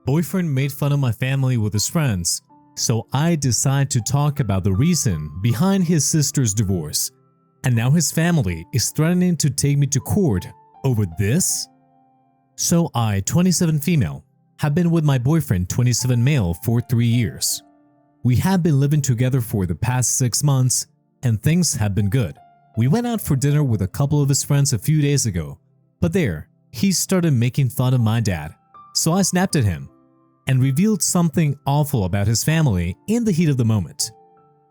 Boyfriend made fun of my family with his friends, so I decided to talk about the reason behind his sister's divorce. And now his family is threatening to take me to court over this? So I, 27 female, have been with my boyfriend, 27 male, for 3 years. We have been living together for the past 6 months and things have been good. We went out for dinner with a couple of his friends a few days ago, but there, he started making fun of my dad. So I snapped at him and revealed something awful about his family in the heat of the moment.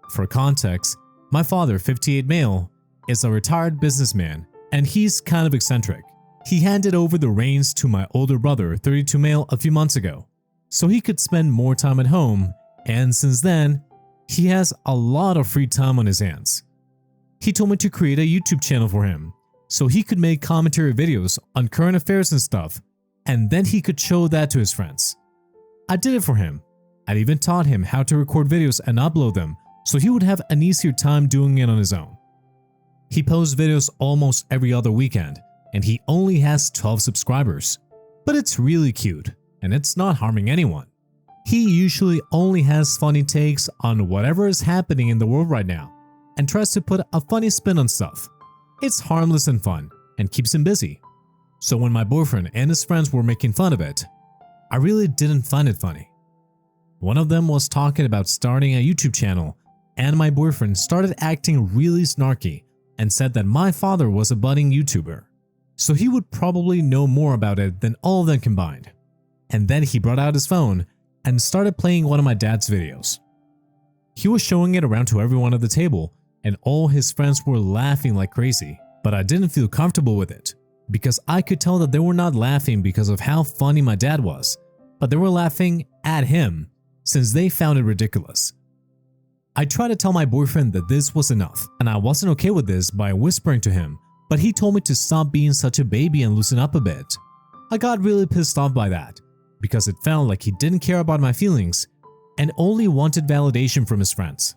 For context, my father, 58 male, is a retired businessman and he's kind of eccentric. He handed over the reins to my older brother, 32 male, a few months ago, so he could spend more time at home, and since then, he has a lot of free time on his hands. He told me to create a YouTube channel for him so he could make commentary videos on current affairs and stuff, and then he could show that to his friends. I did it for him. I even taught him how to record videos and upload them so he would have an easier time doing it on his own. He posts videos almost every other weekend and he only has 12 subscribers. But it's really cute and it's not harming anyone. He usually only has funny takes on whatever is happening in the world right now and tries to put a funny spin on stuff. It's harmless and fun and keeps him busy. So when my boyfriend and his friends were making fun of it, I really didn't find it funny. One of them was talking about starting a YouTube channel and my boyfriend started acting really snarky and said that my father was a budding YouTuber, so he would probably know more about it than all of them combined. And then he brought out his phone and started playing one of my dad's videos. He was showing it around to everyone at the table and all his friends were laughing like crazy, but I didn't feel comfortable with it because I could tell that they were not laughing because of how funny my dad was, but they were laughing at him since they found it ridiculous. I tried to tell my boyfriend that this was enough and I wasn't okay with this by whispering to him, but he told me to stop being such a baby and loosen up a bit. I got really pissed off by that because it felt like he didn't care about my feelings and only wanted validation from his friends.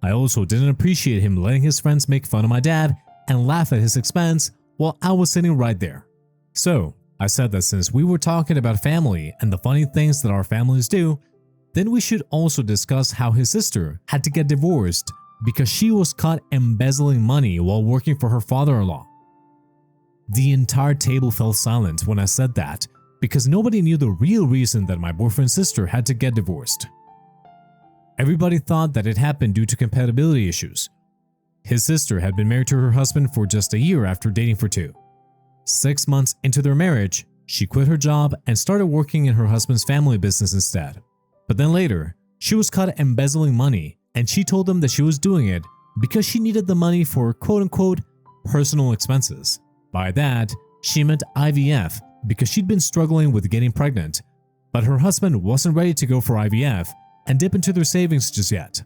I also didn't appreciate him letting his friends make fun of my dad and laugh at his expense while I was sitting right there. So I said that since we were talking about family and the funny things that our families do, then we should also discuss how his sister had to get divorced because she was caught embezzling money while working for her father-in-law. The entire table fell silent when I said that because nobody knew the real reason that my boyfriend's sister had to get divorced. Everybody thought that it happened due to compatibility issues. His sister had been married to her husband for just a year after dating for 2. 6 months into their marriage, she quit her job and started working in her husband's family business instead. But then later, she was caught embezzling money and she told them that she was doing it because she needed the money for quote-unquote personal expenses. By that, she meant IVF because she'd been struggling with getting pregnant, but her husband wasn't ready to go for IVF and dip into their savings just yet.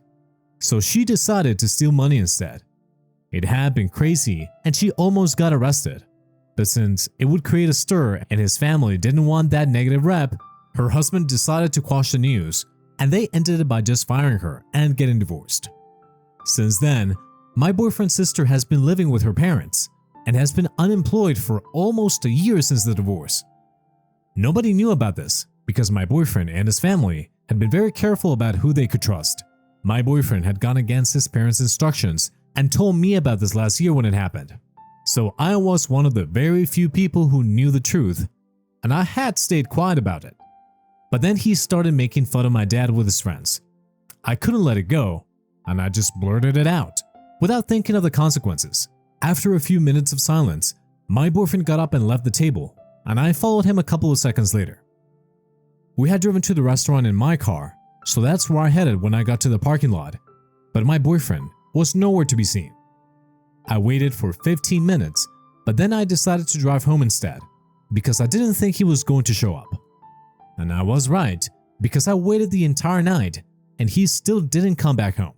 So she decided to steal money instead. It had been crazy and she almost got arrested. But since it would create a stir and his family didn't want that negative rep, her husband decided to quash the news and they ended it by just firing her and getting divorced. Since then, my boyfriend's sister has been living with her parents and has been unemployed for almost a year since the divorce. Nobody knew about this because my boyfriend and his family had been very careful about who they could trust. My boyfriend had gone against his parents' instructions and told me about this last year when it happened. So I was one of the very few people who knew the truth, and I had stayed quiet about it. But then he started making fun of my dad with his friends. I couldn't let it go, and I just blurted it out, without thinking of the consequences. After a few minutes of silence, my boyfriend got up and left the table, and I followed him a couple of seconds later. We had driven to the restaurant in my car, so that's where I headed when I got to the parking lot, but my boyfriend was nowhere to be seen. I waited for 15 minutes, but then I decided to drive home instead, because I didn't think he was going to show up. And I was right, because I waited the entire night and he still didn't come back home.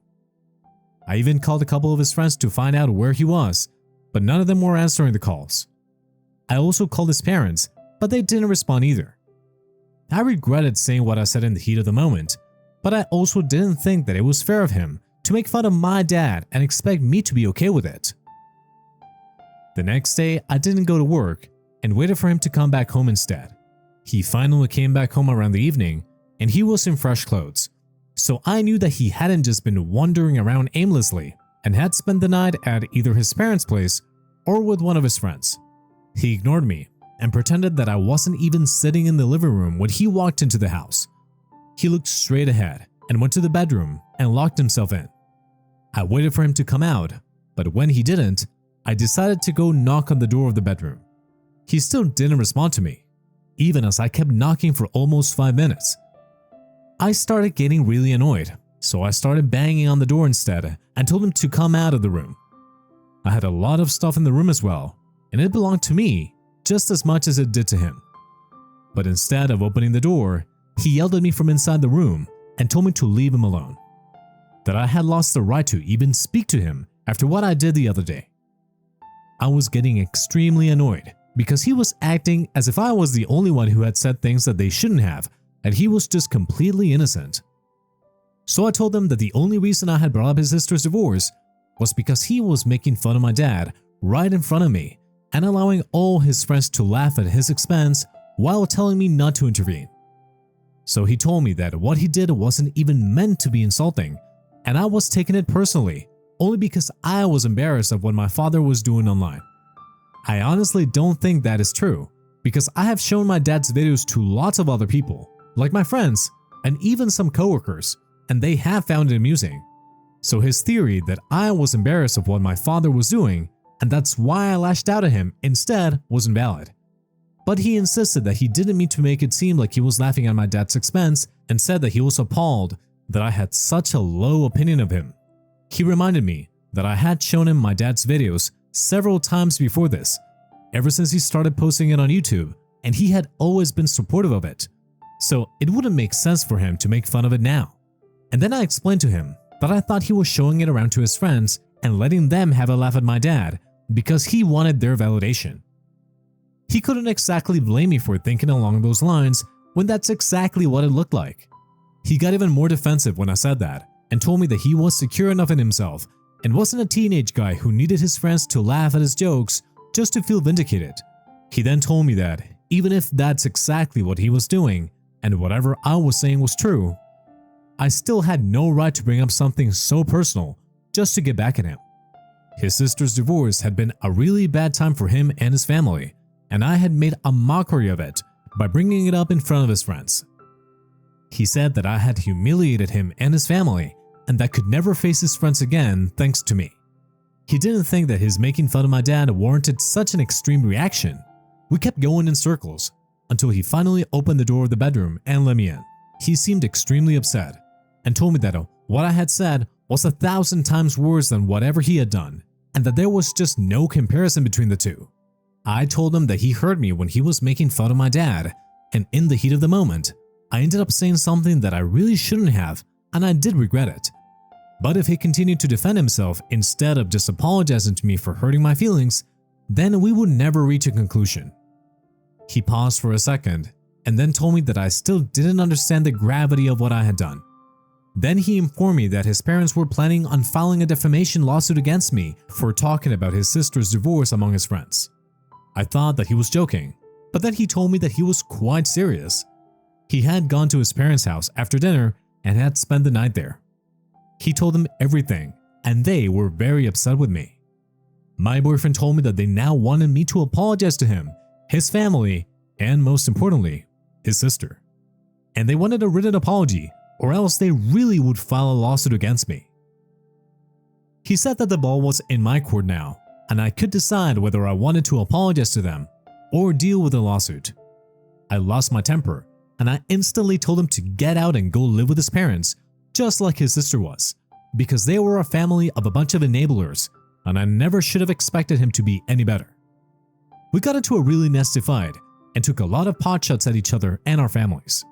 I even called a couple of his friends to find out where he was, but none of them were answering the calls. I also called his parents, but they didn't respond either. I regretted saying what I said in the heat of the moment, but I also didn't think that it was fair of him to make fun of my dad and expect me to be okay with it. The next day, I didn't go to work and waited for him to come back home instead. He finally came back home around the evening and he was in fresh clothes. So I knew that he hadn't just been wandering around aimlessly and had spent the night at either his parents' place or with one of his friends. He ignored me and pretended that I wasn't even sitting in the living room when he walked into the house. He looked straight ahead and went to the bedroom and locked himself in. I waited for him to come out, but when he didn't, I decided to go knock on the door of the bedroom. He still didn't respond to me, even as I kept knocking for almost 5 minutes. I started getting really annoyed, so I started banging on the door instead and told him to come out of the room. I had a lot of stuff in the room as well, and it belonged to me just as much as it did to him. But instead of opening the door, he yelled at me from inside the room and told me to leave him alone. That I had lost the right to even speak to him after what I did the other day. I was getting extremely annoyed because he was acting as if I was the only one who had said things that they shouldn't have, and he was just completely innocent. So I told him that the only reason I had brought up his sister's divorce was because he was making fun of my dad right in front of me and allowing all his friends to laugh at his expense while telling me not to intervene. So he told me that what he did wasn't even meant to be insulting, and I was taking it personally only because I was embarrassed of what my father was doing online. I honestly don't think that is true, because I have shown my dad's videos to lots of other people, like my friends and even some coworkers, and they have found it amusing. So his theory that I was embarrassed of what my father was doing and that's why I lashed out at him instead wasn't valid. But he insisted that he didn't mean to make it seem like he was laughing at my dad's expense and said that he was appalled that I had such a low opinion of him. He reminded me that I had shown him my dad's videos several times before this, ever since he started posting it on YouTube, and he had always been supportive of it. So it wouldn't make sense for him to make fun of it now. And then I explained to him that I thought he was showing it around to his friends and letting them have a laugh at my dad because he wanted their validation. He couldn't exactly blame me for thinking along those lines when that's exactly what it looked like. He got even more defensive when I said that and told me that he was secure enough in himself and wasn't a teenage guy who needed his friends to laugh at his jokes just to feel vindicated. He then told me that even if that's exactly what he was doing and whatever I was saying was true, I still had no right to bring up something so personal just to get back at him. His sister's divorce had been a really bad time for him and his family, and I had made a mockery of it by bringing it up in front of his friends. He said that I had humiliated him and his family and that could never face his friends again thanks to me. He didn't think that his making fun of my dad warranted such an extreme reaction. We kept going in circles until he finally opened the door of the bedroom and let me in. He seemed extremely upset and told me that what I had said was 1,000 times worse than whatever he had done and that there was just no comparison between the two. I told him that he heard me when he was making fun of my dad, and in the heat of the moment, I ended up saying something that I really shouldn't have, and I did regret it. But if he continued to defend himself instead of just apologizing to me for hurting my feelings, then we would never reach a conclusion. He paused for a second and then told me that I still didn't understand the gravity of what I had done. Then he informed me that his parents were planning on filing a defamation lawsuit against me for talking about his sister's divorce among his friends. I thought that he was joking, but then he told me that he was quite serious. He had gone to his parents' house after dinner and had spent the night there. He told them everything, and they were very upset with me. My boyfriend told me that they now wanted me to apologize to him, his family, and most importantly, his sister. And they wanted a written apology, or else they really would file a lawsuit against me. He said that the ball was in my court now, and I could decide whether I wanted to apologize to them or deal with the lawsuit. I lost my temper, and I instantly told him to get out and go live with his parents, just like his sister was, because they were a family of a bunch of enablers, and I never should have expected him to be any better. We got into a really nasty fight and took a lot of pot shots at each other and our families.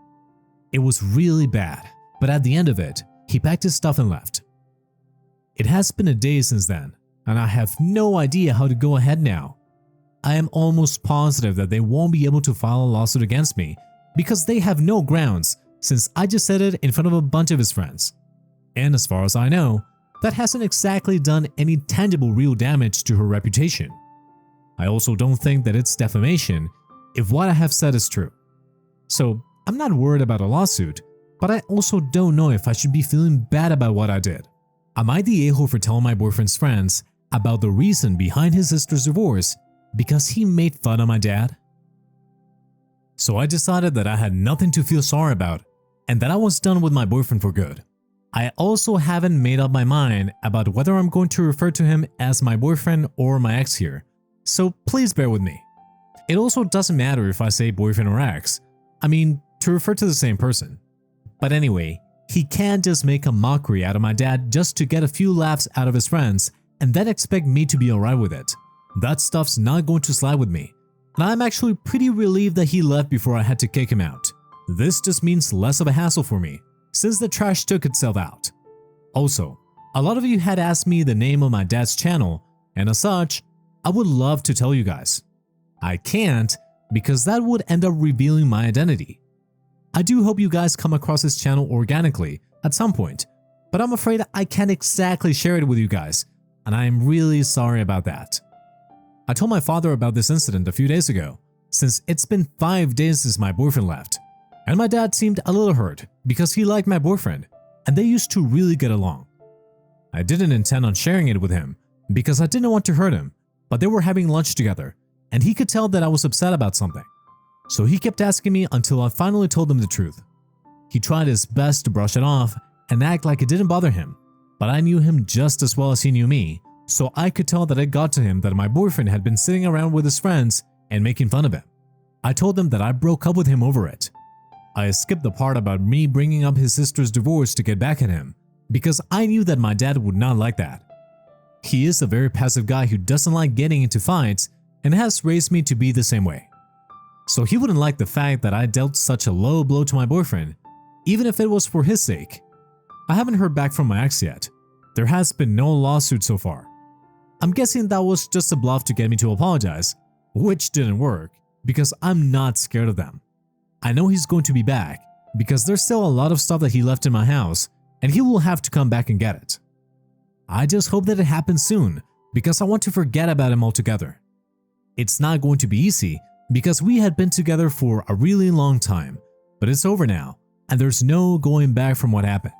It was really bad, but at the end of it, he packed his stuff and left. It has been a day since then, and I have no idea how to go ahead now. I am almost positive that they won't be able to file a lawsuit against me because they have no grounds since I just said it in front of a bunch of his friends. And as far as I know, that hasn't exactly done any tangible real damage to her reputation. I also don't think that it's defamation if what I have said is true. So I'm not worried about a lawsuit, but I also don't know if I should be feeling bad about what I did. Am I the a-hole for telling my boyfriend's friends about the reason behind his sister's divorce because he made fun of my dad? So I decided that I had nothing to feel sorry about and that I was done with my boyfriend for good. I also haven't made up my mind about whether I'm going to refer to him as my boyfriend or my ex here, so please bear with me. It also doesn't matter if I say boyfriend or ex, I mean to refer to the same person. But anyway, he can't just make a mockery out of my dad just to get a few laughs out of his friends and then expect me to be alright with it. That stuff's not going to slide with me, and I'm actually pretty relieved that he left before I had to kick him out. This just means less of a hassle for me, since the trash took itself out. Also, a lot of you had asked me the name of my dad's channel, and as such, I would love to tell you guys. I can't because that would end up revealing my identity. I do hope you guys come across his channel organically at some point, but I'm afraid I can't exactly share it with you guys, and I am really sorry about that. I told my father about this incident a few days ago, since it's been 5 days since my boyfriend left, and my dad seemed a little hurt because he liked my boyfriend and they used to really get along. I didn't intend on sharing it with him because I didn't want to hurt him, but they were having lunch together and he could tell that I was upset about something. So he kept asking me until I finally told him the truth. He tried his best to brush it off and act like it didn't bother him, but I knew him just as well as he knew me, so I could tell that it got to him that my boyfriend had been sitting around with his friends and making fun of him. I told him that I broke up with him over it. I skipped the part about me bringing up his sister's divorce to get back at him because I knew that my dad would not like that. He is a very passive guy who doesn't like getting into fights and has raised me to be the same way. So he wouldn't like the fact that I dealt such a low blow to my boyfriend, even if it was for his sake. I haven't heard back from my ex yet. There has been no lawsuit so far. I'm guessing that was just a bluff to get me to apologize, which didn't work because I'm not scared of them. I know he's going to be back because there's still a lot of stuff that he left in my house and he will have to come back and get it. I just hope that it happens soon because I want to forget about him altogether. It's not going to be easy because we had been together for a really long time, but it's over now and there's no going back from what happened.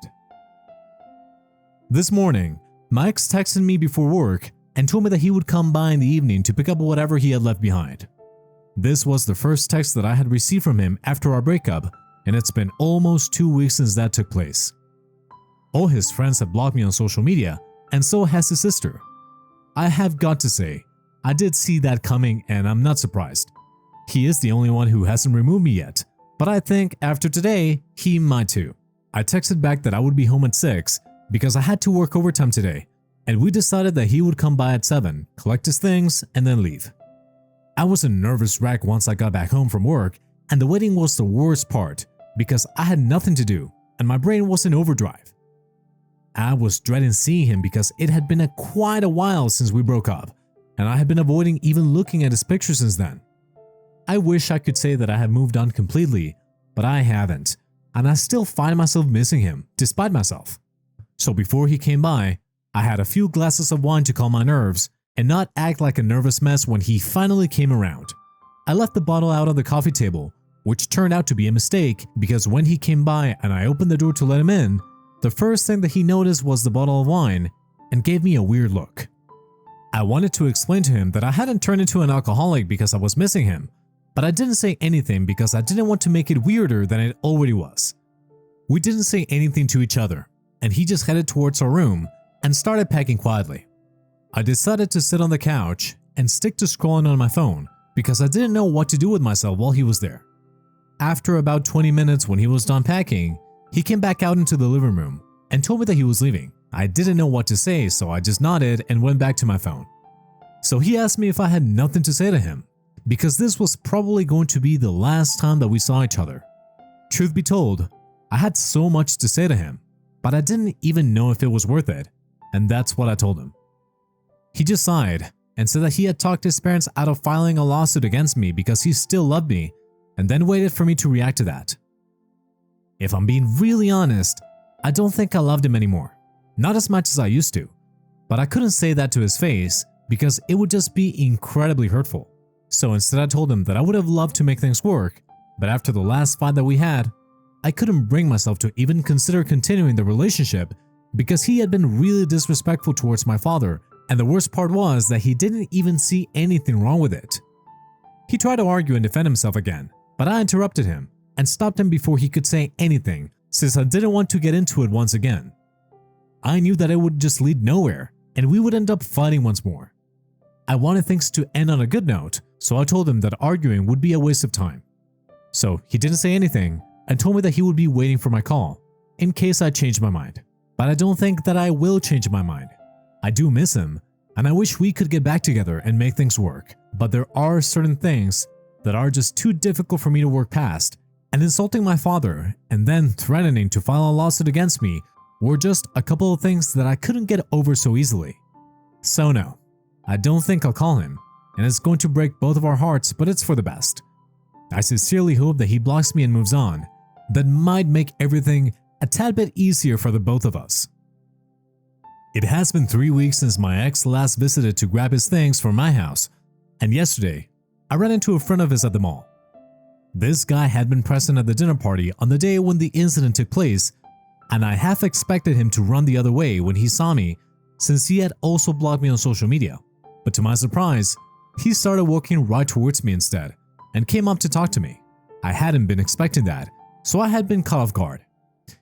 This morning, my ex texted me before work and told me that he would come by in the evening to pick up whatever he had left behind. This was the first text that I had received from him after our breakup, and it's been almost 2 weeks since that took place. All his friends have blocked me on social media, and so has his sister. I have got to say, I did see that coming and I'm not surprised. He is the only one who hasn't removed me yet, but I think after today, he might too. I texted back that I would be home at 6 because I had to work overtime today, and we decided that he would come by at 7, collect his things, and then leave. I was a nervous wreck once I got back home from work, and the waiting was the worst part because I had nothing to do and my brain was in overdrive. I was dreading seeing him because it had been quite a while since we broke up, and I had been avoiding even looking at his picture since then. I wish I could say that I had moved on completely, but I haven't, and I still find myself missing him despite myself. So before he came by, I had a few glasses of wine to calm my nerves and not act like a nervous mess when he finally came around. I left the bottle out on the coffee table, which turned out to be a mistake because when he came by and I opened the door to let him in, the first thing that he noticed was the bottle of wine and gave me a weird look. I wanted to explain to him that I hadn't turned into an alcoholic because I was missing him, but I didn't say anything because I didn't want to make it weirder than it already was. We didn't say anything to each other, and he just headed towards our room and started packing quietly. I decided to sit on the couch and stick to scrolling on my phone because I didn't know what to do with myself while he was there. After about 20 minutes when he was done packing, he came back out into the living room and told me that he was leaving. I didn't know what to say, so I just nodded and went back to my phone. So he asked me if I had nothing to say to him because this was probably going to be the last time that we saw each other. Truth be told, I had so much to say to him, but I didn't even know if it was worth it, and that's what I told him. He just sighed and said that he had talked his parents out of filing a lawsuit against me because he still loved me, and then waited for me to react to that. If I'm being really honest, I don't think I loved him anymore. Not as much as I used to, but I couldn't say that to his face because it would just be incredibly hurtful. So instead I told him that I would have loved to make things work, But after the last fight that we had, I couldn't bring myself to even consider continuing the relationship because he had been really disrespectful towards my father, and the worst part was that he didn't even see anything wrong with it. He tried to argue and defend himself again, but I interrupted him and stopped him before he could say anything since I didn't want to get into it once again. I knew that it would just lead nowhere and we would end up fighting once more. I wanted things to end on a good note, so I told him that arguing would be a waste of time. So he didn't say anything and told me that he would be waiting for my call in case I changed my mind. But I don't think that I will change my mind. I do miss him and I wish we could get back together and make things work, but there are certain things that are just too difficult for me to work past, and insulting my father and then threatening to file a lawsuit against me were just a couple of things that I couldn't get over so easily. So no, I don't think I'll call him, and it's going to break both of our hearts, but it's for the best. I sincerely hope that he blocks me and moves on. That might make everything a tad bit easier for the both of us. It has been 3 weeks since my ex last visited to grab his things from my house, and yesterday, I ran into a friend of his at the mall. This guy had been present at the dinner party on the day when the incident took place, and I half expected him to run the other way when he saw me since he had also blocked me on social media. But to my surprise, he started walking right towards me instead and came up to talk to me. I hadn't been expecting that, so I had been caught off guard.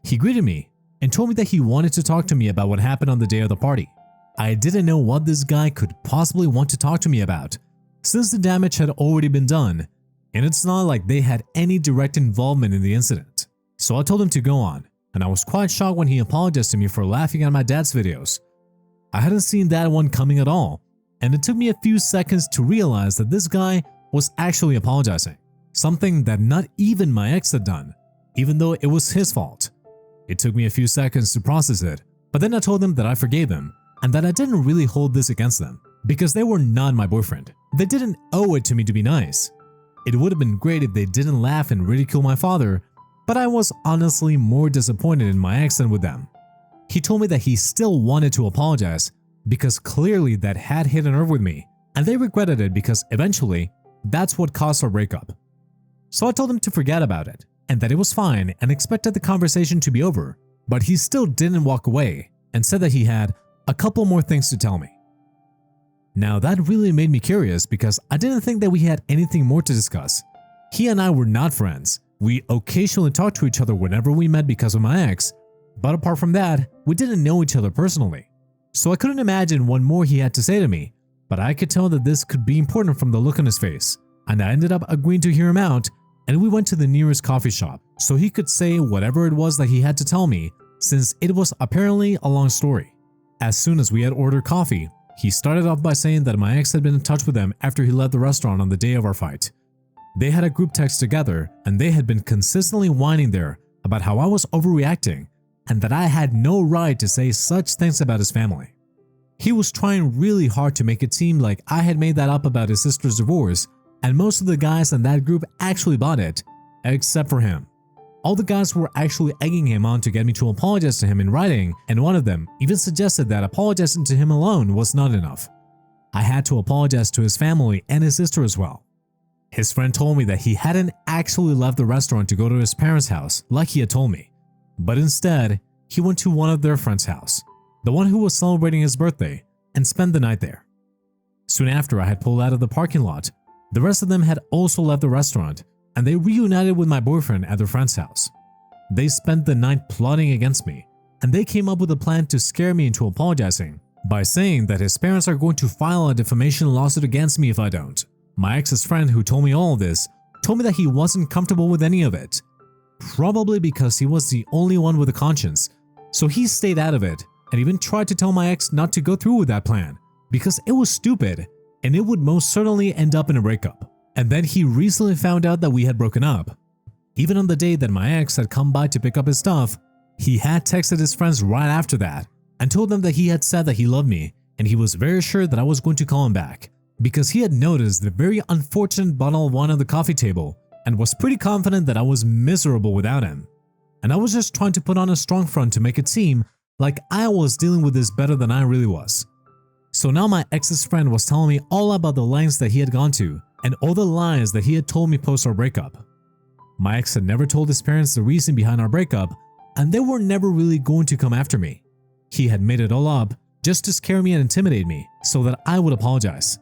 He greeted me and told me that he wanted to talk to me about what happened on the day of the party. I didn't know what this guy could possibly want to talk to me about, since the damage had already been done, and it's not like they had any direct involvement in the incident. So I told him to go on, and I was quite shocked when he apologized to me for laughing at my dad's videos. I hadn't seen that one coming at all, and it took me a few seconds to realize that this guy was actually apologizing, something that not even my ex had done, even though it was his fault. It took me a few seconds to process it, but then I told them that I forgave them and that I didn't really hold this against them because they were not my boyfriend. They didn't owe it to me to be nice. It would have been great if they didn't laugh and ridicule my father, but I was honestly more disappointed in my ex than with them. He told me that he still wanted to apologize because clearly that had hit a nerve with me, and they regretted it because eventually that's what caused our breakup. So I told him to forget about it and that it was fine and expected the conversation to be over, but he still didn't walk away and said that he had a couple more things to tell me. Now that really made me curious because I didn't think that we had anything more to discuss. He and I were not friends. We occasionally talked to each other whenever we met because of my ex, but apart from that, we didn't know each other personally. So I couldn't imagine what more he had to say to me, but I could tell that this could be important from the look on his face, and I ended up agreeing to hear him out, and we went to the nearest coffee shop so he could say whatever it was that he had to tell me, since it was apparently a long story. As soon as we had ordered coffee, he started off by saying that my ex had been in touch with him after he left the restaurant on the day of our fight. They had a group text together and they had been consistently whining there about how I was overreacting and that I had no right to say such things about his family. He was trying really hard to make it seem like I had made that up about his sister's divorce, and most of the guys in that group actually bought it, except for him. All the guys were actually egging him on to get me to apologize to him in writing, and one of them even suggested that apologizing to him alone was not enough. I had to apologize to his family and his sister as well. His friend told me that he hadn't actually left the restaurant to go to his parents' house like he had told me, but instead, he went to one of their friends' house, the one who was celebrating his birthday, and spent the night there. Soon after I had pulled out of the parking lot, the rest of them had also left the restaurant, and they reunited with my boyfriend at their friend's house. They spent the night plotting against me, and they came up with a plan to scare me into apologizing by saying that his parents are going to file a defamation lawsuit against me if I don't. My ex's friend who told me all of this told me that he wasn't comfortable with any of it, probably because he was the only one with a conscience, so he stayed out of it and even tried to tell my ex not to go through with that plan because it was stupid and it would most certainly end up in a breakup. And then he recently found out that we had broken up. Even on the day that my ex had come by to pick up his stuff, he had texted his friends right after that and told them that he had said that he loved me and he was very sure that I was going to call him back because he had noticed the very unfortunate bottle of wine on the coffee table and was pretty confident that I was miserable without him. And I was just trying to put on a strong front to make it seem like I was dealing with this better than I really was. So now my ex's friend was telling me all about the lengths that he had gone to and all the lies that he had told me post our breakup. My ex had never told his parents the reason behind our breakup, and they were never really going to come after me. He had made it all up just to scare me and intimidate me so that I would apologize.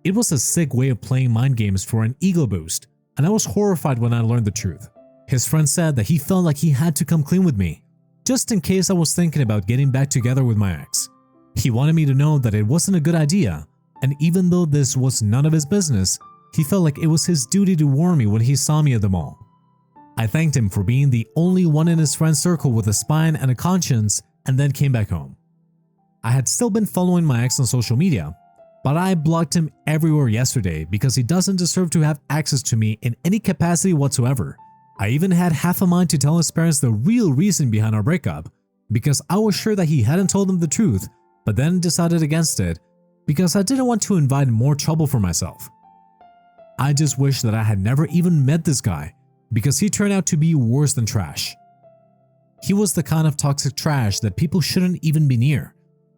It was a sick way of playing mind games for an ego boost, and I was horrified when I learned the truth. His friend said that he felt like he had to come clean with me, just in case I was thinking about getting back together with my ex. He wanted me to know that it wasn't a good idea, and even though this was none of his business, he felt like it was his duty to warn me when he saw me at the mall. I thanked him for being the only one in his friend circle with a spine and a conscience, and then came back home. I had still been following my ex on social media, but I blocked him everywhere yesterday because he doesn't deserve to have access to me in any capacity whatsoever. I even had half a mind to tell his parents the real reason behind our breakup because I was sure that he hadn't told them the truth, but then decided against it because I didn't want to invite more trouble for myself. I just wish that I had never even met this guy because he turned out to be worse than trash. He was the kind of toxic trash that people shouldn't even be near,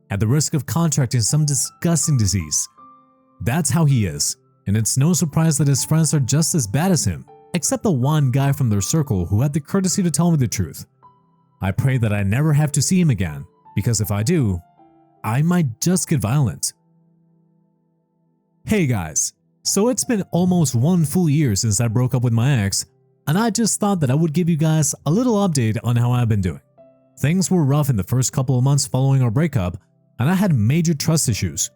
at the risk of contracting some disgusting disease. That's how he is, and it's no surprise that his friends are just as bad as him, except the one guy from their circle who had the courtesy to tell me the truth. I pray that I never have to see him again, because if I do, I might just get violent. Hey guys, so it's been almost 1 full year since I broke up with my ex, and I just thought that I would give you guys a little update on how I've been doing. Things were rough in the first couple of months following our breakup, and I had major trust issues.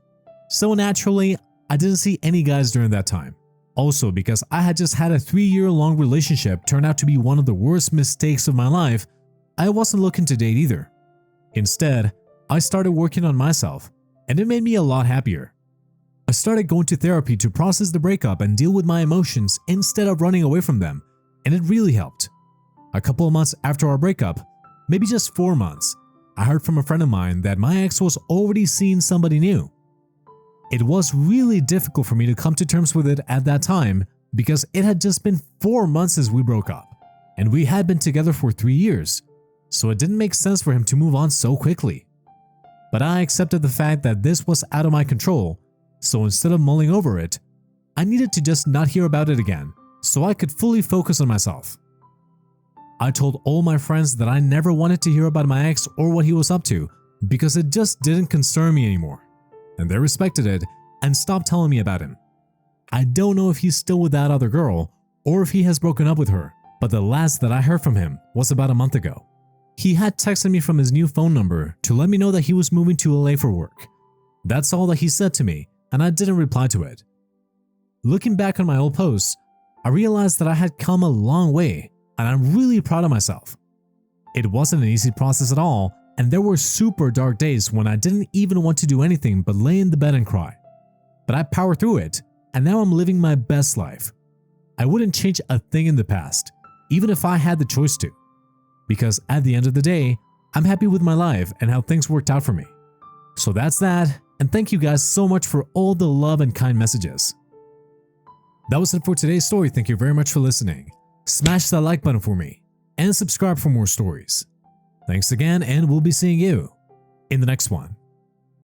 So naturally, I didn't see any guys during that time. Also, because I had just had a 3-year-long relationship turn out to be one of the worst mistakes of my life, I wasn't looking to date either. Instead, I started working on myself, and it made me a lot happier. I started going to therapy to process the breakup and deal with my emotions instead of running away from them, and it really helped. A couple of months after our breakup, maybe just 4 months, I heard from a friend of mine that my ex was already seeing somebody new. It was really difficult for me to come to terms with it at that time because it had just been 4 months since we broke up, and we had been together for 3 years, so it didn't make sense for him to move on so quickly. But I accepted the fact that this was out of my control, so instead of mulling over it, I needed to just not hear about it again so I could fully focus on myself. I told all my friends that I never wanted to hear about my ex or what he was up to because it just didn't concern me anymore, and they respected it and stopped telling me about him. I don't know if he's still with that other girl or if he has broken up with her, but the last that I heard from him was about a month ago. He had texted me from his new phone number to let me know that he was moving to LA for work. That's all that he said to me, and I didn't reply to it. Looking back on my old posts, I realized that I had come a long way, and I'm really proud of myself. It wasn't an easy process at all, and there were super dark days when I didn't even want to do anything but lay in the bed and cry. But I powered through it, and now I'm living my best life. I wouldn't change a thing in the past, even if I had the choice to. Because at the end of the day, I'm happy with my life and how things worked out for me. So that's that, and thank you guys so much for all the love and kind messages. That was it for today's story. Thank you very much for listening. Smash that like button for me and subscribe for more stories. Thanks again, and we'll be seeing you in the next one.